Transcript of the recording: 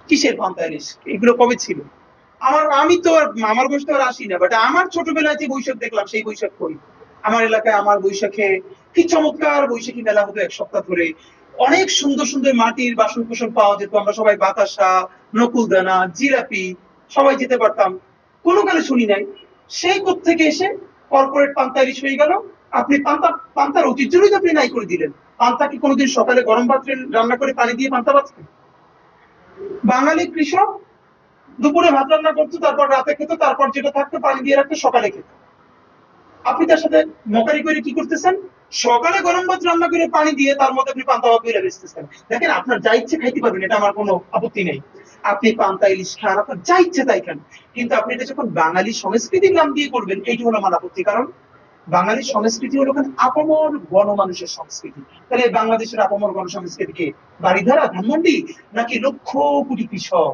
কিসের পান্তা ইলিশ? এগুলো কবে ছিল? আমি তো আমার বয়স তো আর আসি না, বাট আমার ছোটবেলায় যে বৈশাখ দেখলাম সেই বৈশাখ কই? আমার এলাকায় আমার বৈশাখে কি চমৎকার বৈশাখী মেলা হতো এক সপ্তাহ ধরে। অনেক সুন্দর সুন্দর মাটির বাসন কোসন পাওয়া যেত, আমরা সবাই বাতাসা, নকুলদানা, জিলাপি সবাই যেতে পারতাম। কোনো কালে শুনি নাই। সেই থেকে এসে কর্পোরেট পান্তা ইলিশ হয়ে গেল। আপনি পান্তার ঐতিহ্যই তো আপনি নাই করে দিলেন। পান্তা কি কোনোদিন সকালে গরম ভাত রান্না করে পানি দিয়ে পান্তা ভাত খায়? বাঙালি কৃষক দুপুরে ভাত রান্না করতো, তারপর রাতে খেত, তারপর যেটা থাকতো পানি দিয়ে রাখতো, সকালে খেত। আপনি তার সাথে মকারি করে কি করতেছেন? সকালে গরম ভাত রান্না করে পানি দিয়ে তার মধ্যে আপনি পান্তা ভাত করে বেচতেছেন। দেখেন, আপনার যা ইচ্ছে খাইতে পারবেন, এটা আমার কোনো আপত্তি নেই। আপনি পান্তা ইলিশ খান, আপনার যা ইচ্ছে তাই খান। কিন্তু আপনি এটা যখন বাঙালি সংস্কৃতির নাম দিয়ে করবেন, এইটি হলো আমার আপত্তি। কারণ বাঙালি সংস্কৃতি হলো আপামর গণমানুষের সংস্কৃতি। তাহলে বাংলাদেশের আপামর গণসংস্কৃতি কে? বাড়িধারা, ধানমন্ডি, নাকি লক্ষ কোটি কৃষক?